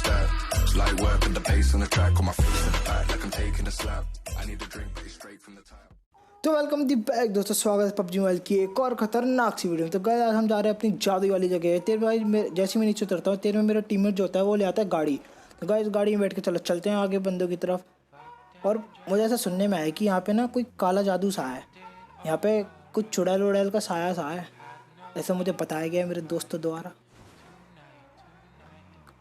step. Light work with the bass on the track, on my face in the back like I'm taking a slap. I need a drink, but it's straight from the tap. तो welcome दी back दोस्तों, स्वागत है PUBG mobile की एक और ख़तरनाक सी video में। तो गाइस आज हम जा रहे हैं अपनी जादू वाली जगह। तेरे भाई जैसे मैं नीचे उतरता हूँ, तेरे में मेरा टीममेट जो होता है वो ले आता है गाड़ी। तो गाइस गाड़ी में बैठ के चलते हैं आगे बंदों की तरफ। और मुझे ऐसा सुनने में आया कि यहाँ पे ना कोई काला जादू सा है, यहाँ पे कुछ चुड़ैल उड़ैल का साया सा है, ऐसा मुझे बताया गया है मेरे दोस्तों द्वारा।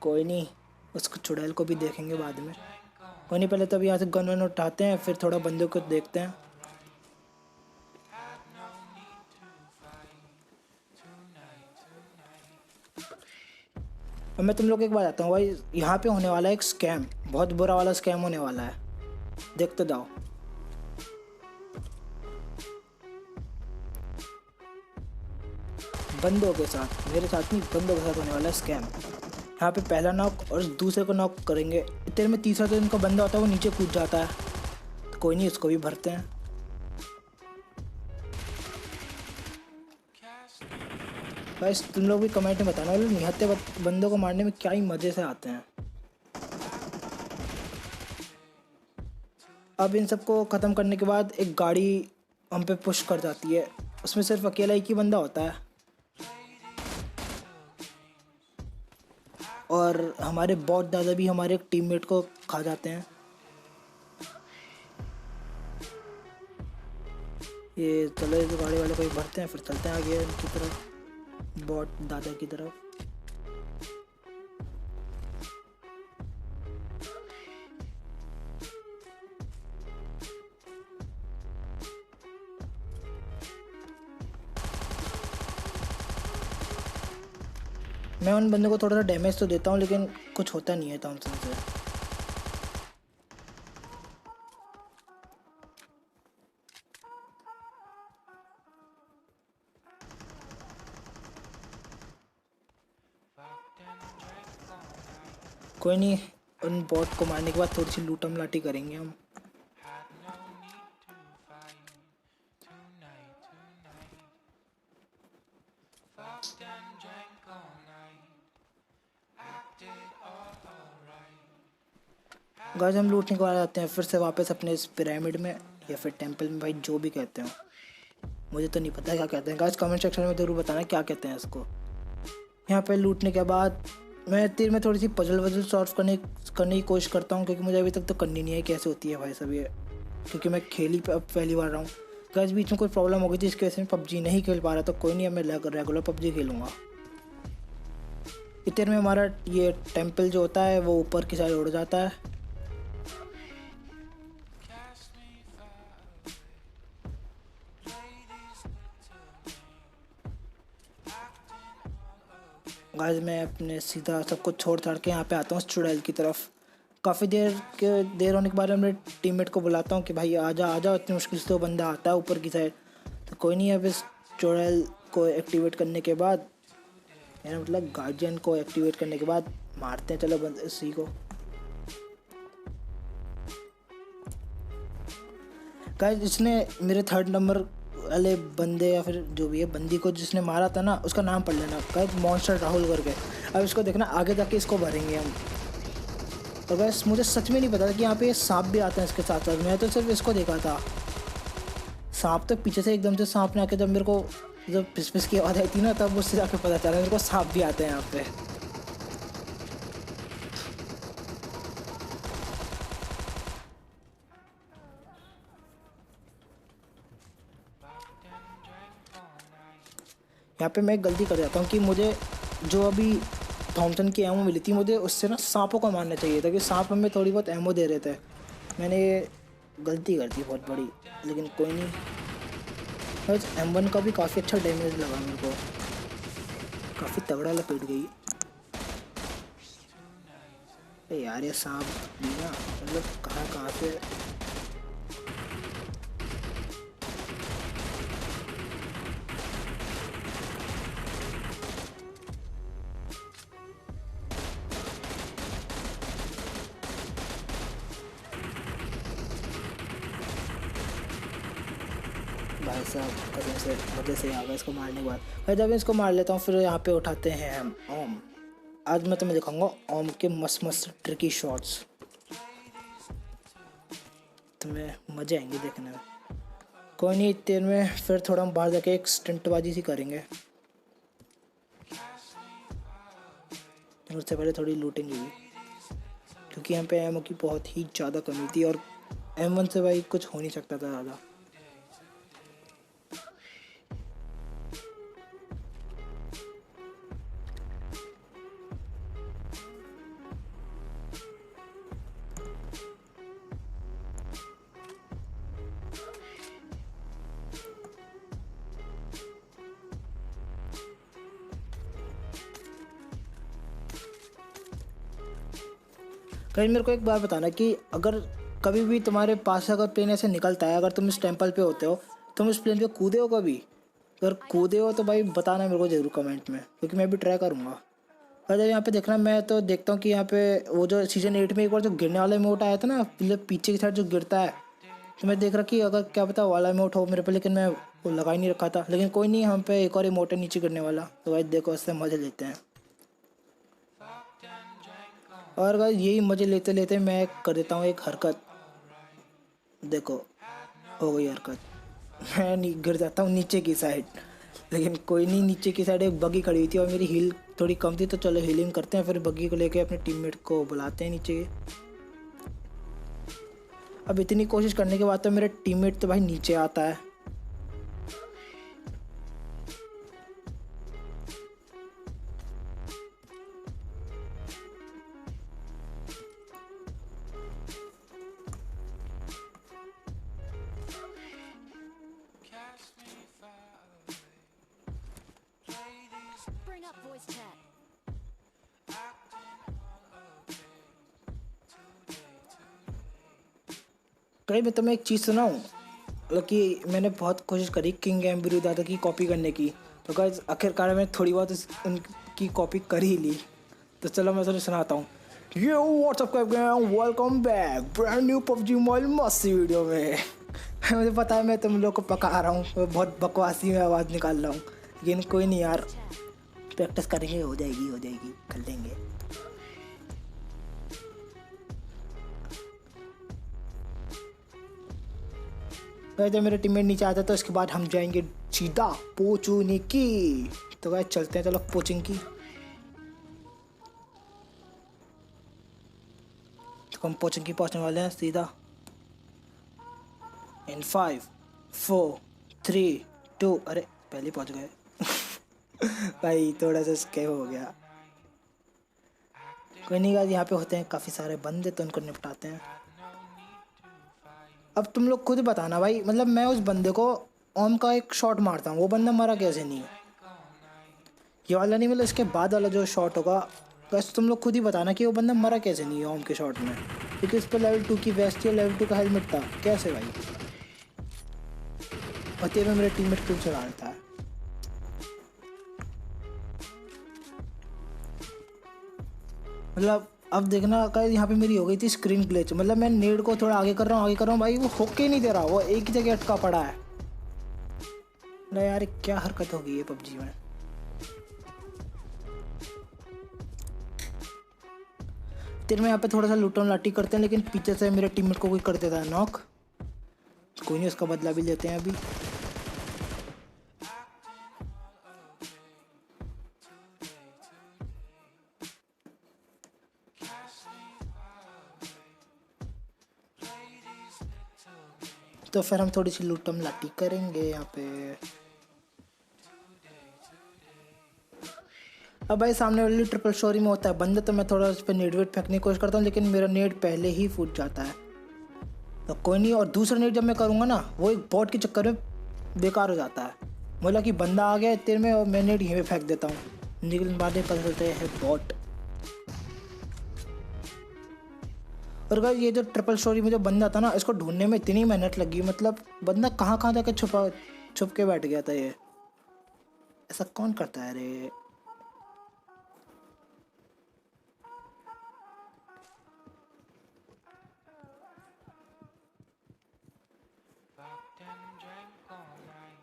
कोई नहीं, उसको चुड़ैल को भी देखेंगे बाद में। कोई नहीं, पहले तो अभी यहाँ से गन वन उठाते हैं, फिर थोड़ा बंदों को देखते हैं। अब मैं तुम लोग एक बात आता हूँ भाई, यहाँ पे होने वाला है एक स्कैम, बहुत बुरा वाला स्कैम होने वाला है, देखते जाओ। बंदों के साथ, मेरे साथ नहीं, बंदों के साथ होने वाला है स्कैम। यहाँ पे पहला नॉक और दूसरे को नॉक करेंगे, इतने में तीसरा जो इनका बंदा होता है वो नीचे कूद जाता है। तो कोई नहीं, उसको भी भरते हैं। गाइस तुम लोग भी कमेंट में बताना, लोग निहत्ते बंदों को मारने में क्या ही मज़े से आते हैं। अब इन सबको ख़त्म करने के बाद एक गाड़ी हम पे पुश कर जाती है, उसमें सिर्फ अकेला एक ही बंदा होता है और हमारे बॉट दादा भी हमारे एक टीममेट को खा जाते हैं। ये चलो इस गाड़ी वाले को ही भरते हैं, फिर चलते हैं आगे इनकी तरफ, बॉट दादा की तरफ। मैं उन बंदों को थोड़ा सा डैमेज तो देता हूँ, लेकिन कुछ होता नहीं है थॉमसन से। कोई नहीं, उन बॉट को मारने के बाद थोड़ी सी लूटम लाटी करेंगे हम। गाइस हम लूटने के बाद आते हैं फिर से वापस अपने इस पिरामिड में या फिर टेंपल में, भाई जो भी कहते हैं, मुझे तो नहीं पता क्या कहते हैं। गाइस कमेंट सेक्शन में ज़रूर बताना क्या कहते हैं इसको। यहाँ पे लूटने के बाद मैं तीर में थोड़ी सी पजल वजल सॉल्व करने की कोशिश करता हूँ, क्योंकि मुझे अभी तक तो करनी नहीं है कैसे होती है भाई सब ये, क्योंकि मैं खेली अब पहली बार रहा हूँ। गाइस बीच में कोई प्रॉब्लम हो गई थी, इसकी वजह से मैं पबजी नहीं खेल पा रहा, तो कोई नहीं, अब मैं रेगुलर पबजी खेलूँगा। इतने में हमारा ये टेम्पल जो होता है वो ऊपर की साइड उड़ जाता है। गाइस मैं अपने सीधा सब कुछ छोड़ छाड़ के यहाँ पे आता हूँ चुड़ैल की तरफ। काफ़ी देर होने के बाद मैं टीममेट को बुलाता हूँ कि भाई आजा आजा, इतनी मुश्किल से तो बंदा आता है ऊपर की साइड। तो कोई नहीं, अब इस चुड़ैल को एक्टिवेट करने के बाद, यानी मतलब गार्जियन को एक्टिवेट करने के बाद मारते हैं। चलो बंद इसी को। गाइस इसने मेरे 3rd नंबर वाले बंदे या फिर जो भी है बंदी को जिसने मारा था ना, उसका नाम पढ़ लेना, गाइस मॉन्स्टर राहुल करके। अब इसको देखना, आगे जाके इसको भरेंगे हम। तो गाइस मुझे सच में नहीं पता था कि यहाँ पे सांप भी आता है इसके साथ साथ, मैं तो सिर्फ इसको देखा था सांप। तो पीछे से एकदम से सांप ने आके जब मेरे को जब पिस पिस की आवाज़ आई थी ना, तब मुझसे जाके पता चला मेरे को सांप भी आते हैं यहाँ पे। यहाँ पे मैं गलती कर जाता हूँ कि मुझे जो अभी थॉमसन की एमो मिली थी, मुझे उससे ना सांपों को मारना चाहिए था, कि सांप हमें थोड़ी बहुत एमो दे रहे थे। मैंने ये गलती कर दी बहुत बड़ी, लेकिन कोई नहीं। बस M1 का भी काफ़ी अच्छा डैमेज लगा मेरे को, काफ़ी तगड़ा लपेट गई। यार ये सांप भी ना, मतलब कहाँ से भाई साहब कसम से मजे से आ गया इसको मारने के बाद। फिर जब इसको मार लेता हूँ, फिर यहाँ पे उठाते हैं हम ओम। आज मैं तुम्हें दिखाऊंगा ओम के मस्त मस्त ट्रिकी शॉट्स, तुम्हें मज़े आएंगे देखने में। कोई नहीं, इतने में फिर थोड़ा हम बाहर जाके एक स्टंटबाजी सी करेंगे। उससे पहले थोड़ी लूटेंगे भी, क्योंकि यहाँ पे एमओ की बहुत ही ज़्यादा कमी थी और M1 से भाई कुछ हो नहीं सकता था ज़्यादा। कहीं मेरे को एक बात बताना कि अगर कभी भी तुम्हारे पास अगर प्लेन ऐसे निकलता है, अगर तुम इस टेंपल पे होते हो, तुम इस प्लेन पे कूदे हो कभी? अगर कूदे हो तो भाई बताना मेरे को ज़रूर कमेंट में, क्योंकि मैं भी ट्राई करूँगा। और जब यहाँ पे देखना, मैं तो देखता हूँ कि यहाँ पे वो जो सीजन 8 में एक बार जो गिरने वाला इमोट आया था ना, मतलब पीछे की साइड जो गिरता है, तो मैं देख रहा कि अगर क्या पता वाला इमोट हो मेरे पे, लेकिन मैं वो लगा ही नहीं रखा था। लेकिन कोई नहीं, हम पे एक और इमोट है नीचे गिरने वाला, तो भाई देखो इससे मज़े लेते हैं। और अगर यही मज़े लेते लेते मैं कर देता हूँ एक हरकत, देखो हो गई हरकत। मैं नहीं गिर जाता हूँ नीचे की साइड, लेकिन कोई नहीं, नीचे की साइड एक बग्गी खड़ी हुई थी और मेरी हील थोड़ी कम थी, तो चलो हीलिंग करते हैं, फिर बग्गी को लेके अपने टीममेट को बुलाते हैं नीचे। अब इतनी कोशिश करने के बाद तो मेरा टीममेट तो भाई नीचे आता है। Bring up voice chat. कहीं मैं तुम्हें एक चीज़ सुनाऊँ, मतलब कि मैंने बहुत कोशिश करी किंग एम्ब्रू दादा की कॉपी करने की, तो गाइस आखिरकार मैं थोड़ी बहुत उनकी कॉपी कर ही ली। तो चलो मैं तुम्हें सुनाता हूँ। Yo what's up welcome back brand new PUBG mobile मस्त वीडियो में। मुझे पता है मैं तुम लोग को पका रहा हूँ, मैं बहुत बकवासी में आवाज़ निकाल रहा हूँ, लेकिन कोई नहीं यार, प्रैक्टिस करेंगे, हो जाएगी कर लेंगे। गाइस जब मेरे टीममेट नीचे आता है तो इसके बाद हम जाएंगे सीधा पोचूनी की। तो गाइस चलते हैं, चलो पोचिंग की। तो हम पोचिंग की पहुंचने वाले हैं सीधा इन 5 4 3 2। अरे पहले पहुंच गए। भाई थोड़ा सा स्कैम हो गया। कोई नहीं गाइस, यहाँ पे होते हैं काफ़ी सारे बंदे, तो उनको निपटाते हैं। अब तुम लोग खुद बताना भाई, मतलब मैं उस बंदे को ओम का एक शॉट मारता हूँ, वो बंदा मरा कैसे नहीं? ये वाला नहीं, मतलब इसके बाद वाला जो शॉट होगा, बस तुम लोग खुद ही बताना कि वो बंदा मरा कैसे नहीं है ओम के शॉट में, क्योंकि उस पर लेवल 2 की वेस्ट या लेवल 2 का हेलमेट था, कैसे भाई? और तेरे में मेरे टीममेट क्यों चला रहा था? मतलब अब देखना का यहाँ पे मेरी हो गई थी स्क्रीन ग्लिच, मतलब मैं नेड को थोड़ा आगे कर रहा हूँ भाई, वो होके ही नहीं दे रहा, वो एक ही जगह अटका पड़ा है ना यार। क्या हरकत हो गई है पबजी में। तेरे में यहाँ पे थोड़ा सा लूटन लाठी करते हैं, लेकिन पीछे से मेरे टीममेट को कोई कर देता है नॉक। कोई नहीं, उसका बदला भी लेते हैं अभी। तो फिर हम थोड़ी सी लूटम लाठी करेंगे यहाँ पे। अब भाई सामने वाली ट्रिपल स्टोरी में होता है बंदा, तो मैं थोड़ा उस पर नेट वेट फेंकने की कोशिश करता हूँ, लेकिन मेरा नेट पहले ही फूट जाता है। तो कोई नहीं, और दूसरा नेट जब मैं करूँगा ना, वो एक बॉट के चक्कर में बेकार हो जाता है। बोला कि बंदा आ गया तेरे में, और मैं नेट यहीं पे फेंक देता हूँ, लेकिन बाद में पता चलता है बॉट। और गाइस ये जो ट्रिपल स्टोरी में जो बंदा था ना, इसको ढूंढने में इतनी मेहनत लगी, मतलब बंदा कहाँ कहाँ जाके छुप के बैठ गया था ये। ऐसा कौन करता है रे? Fucked and drank all night,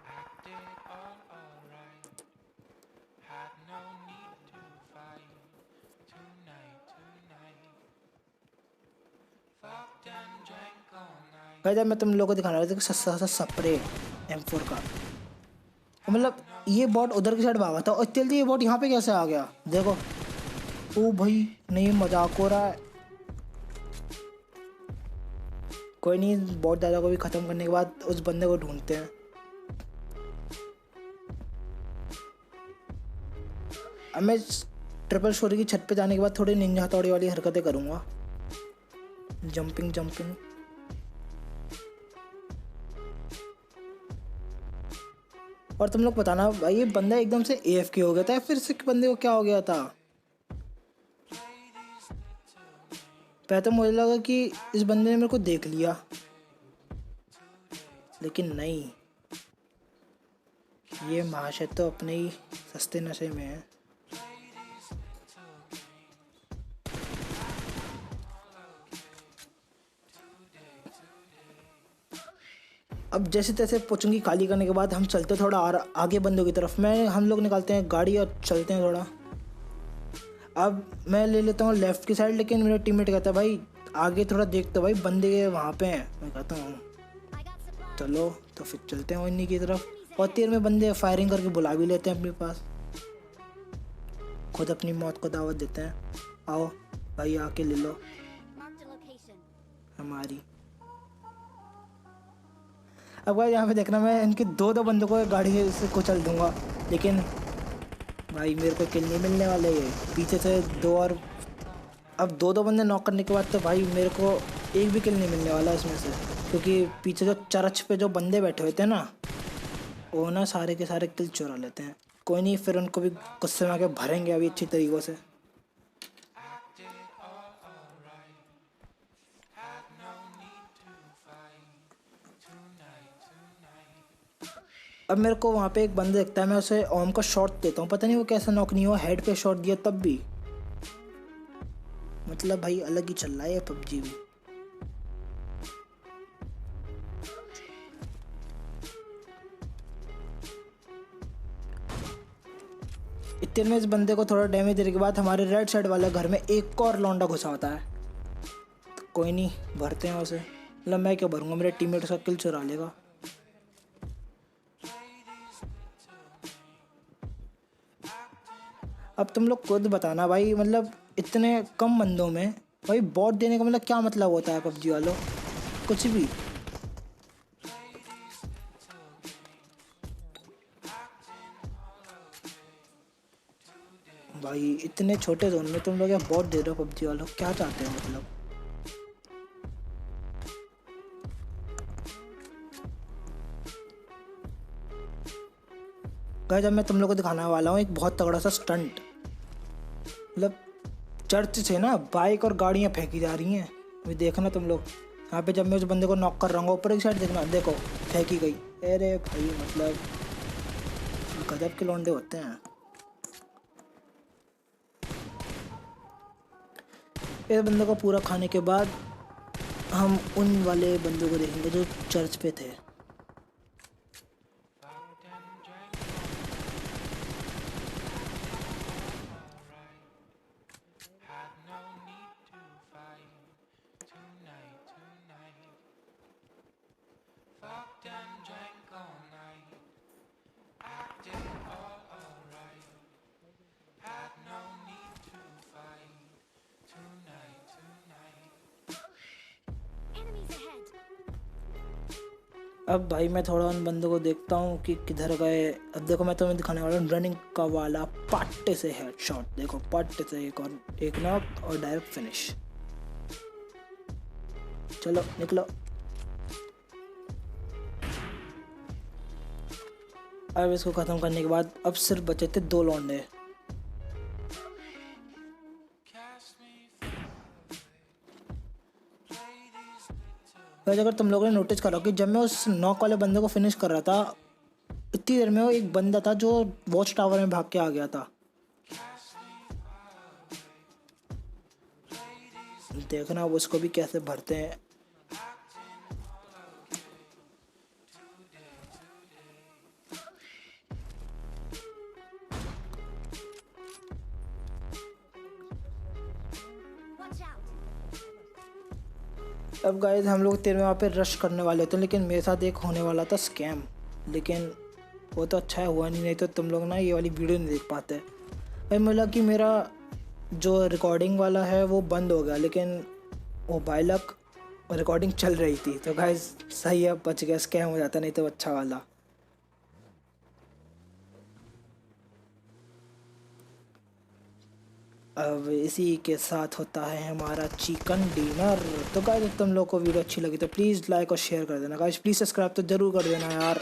acted all alright, had no need to भाई जब मैं तुम लोगों को दिखाने वाला था कि सस्ता सा स्प्रे M4 का, मतलब ये बॉट उधर की साइड भागा था और जल्दी ये बॉट यहाँ पे कैसे आ गया देखो। ओ भाई नहीं, मजाक हो रहा है। कोई नहीं, बॉट दादा को भी ख़त्म करने के बाद उस बंदे को ढूंढते हैं। अब मैं ट्रिपल स्टोरी की छत पे जाने के बाद थोड़ी निंजा हथौड़ी वाली हरकतें करूँगा, जंपिंग जंपिंग। और तुम लोग बताना भाई, ये बंदा एकदम से AFK हो गया था या फिर से बंदे को क्या हो गया था। पहले तो मुझे लगा कि इस बंदे ने मेरे को देख लिया, लेकिन नहीं, ये महाशय तो अपने ही सस्ते नशे में है। अब जैसे तैसे पोचंगी खाली करने के बाद हम चलते थोड़ा आगे बंदों की तरफ। हम लोग निकालते हैं गाड़ी और चलते हैं थोड़ा। अब मैं ले लेता हूँ लेफ़्ट की साइड, लेकिन मेरा टीममेट कहता है भाई आगे थोड़ा देखते भाई, बंदे वहाँ पे हैं। मैं कहता हूँ I got supplies. चलो, तो फिर चलते हैं उन्हीं की तरफ। और तीर में बंदे फायरिंग करके बुला भी लेते हैं अपने पास, खुद अपनी मौत को दावत देते हैं। आओ भाई आके ले लो Marked a location. हमारी। अब भाई यहाँ पे देखना, मैं इनके दो बंदों को गाड़ी से कुचल दूंगा, लेकिन भाई मेरे को किल नहीं मिलने वाले। ये पीछे से दो, और अब दो बंदे नॉक करने के बाद तो भाई मेरे को एक भी किल नहीं मिलने वाला इसमें से, क्योंकि पीछे जो चर्च पे जो बंदे बैठे हुए थे ना, वो ना सारे के सारे किल चुरा लेते हैं। कोई नहीं, फिर उनको भी गुस्से में आके भरेंगे अभी अच्छी तरीक़ों से। अब मेरे को वहाँ पे एक बंदा दिखता है, मैं उसे ओम का शॉट देता हूँ, पता नहीं वो कैसा नॉक नहीं हुआ, हेड पे शॉट दिया तब भी। मतलब भाई अलग ही चल रहा है ये PUBG भी। इतने में इस बंदे को थोड़ा डैमेज देने के बाद हमारे राइट साइड वाले घर में एक और लौंडा घुसा होता है। तो कोई नहीं, भरते हैं उसे। मतलब मैं क्या भरूंगा, मेरे टीममेट उसका किल चुरा लेगा। अब तुम लोग खुद बताना भाई, मतलब इतने कम बंदों में भाई बॉट देने का मतलब क्या मतलब होता है PUBG वालों, कुछ भी। भाई इतने छोटे जोन में तुम लोग क्या बॉट दे रहे हो PUBG वालों, क्या चाहते हो मतलब। गाइस अब मैं तुम लोग को दिखाने वाला हूँ एक बहुत तगड़ा सा स्टंट। मतलब चर्च से ना बाइक और गाड़ियाँ फेंकी जा रही हैं, अभी देखना तुम लोग। यहाँ पे जब मैं उस बंदे को नॉक कर रहा हूँ, ऊपर की साइड देखना, देखो फेंकी गई। अरे भाई मतलब गजब के लौंडे होते हैं। इस बंदे को पूरा खाने के बाद हम उन वाले बंदों को देखेंगे जो चर्च पे थे। Enemies ahead. अब भाई मैं थोड़ा उन बंदों को देखता हूँ कि किधर गए। अब देखो मैं तुम्हें दिखाने वाला हूँ रनिंग का वाला पट्टे से हेडशॉट। देखो पट्टे से एक नॉक और डायरेक्ट फिनिश। चलो निकलो। अब इसको ख़त्म करने के बाद अब सिर्फ बचे थे 2 लौंडे। वैसे अगर तुम लोगों ने नोटिस करा कि जब मैं उस नॉक वाले बंदे को फिनिश कर रहा था, इतनी देर में वो एक बंदा था जो वॉच टावर में भाग के आ गया था। देखना अब उसको भी कैसे भरते हैं। Watch out. अब गाइस हम लोग 13वें वहाँ पे रश करने वाले थे, लेकिन मेरे साथ एक होने वाला था स्कैम, लेकिन वो तो अच्छा है हुआ नहीं तो तुम लोग ना ये वाली वीडियो नहीं देख पाते। भाई मिला कि मेरा जो रिकॉर्डिंग वाला है वो बंद हो गया, लेकिन वो बाइलक रिकॉर्डिंग चल रही थी। तो गाइस सही है, बच गया, स्कैम हो जाता नहीं तो अच्छा वाला। अब इसी के साथ होता है हमारा चिकन डिनर। तो गाइस तुम लोग को वीडियो अच्छी लगी तो प्लीज़ लाइक और शेयर कर देना गाइस, प्लीज़ सब्सक्राइब तो ज़रूर कर देना यार।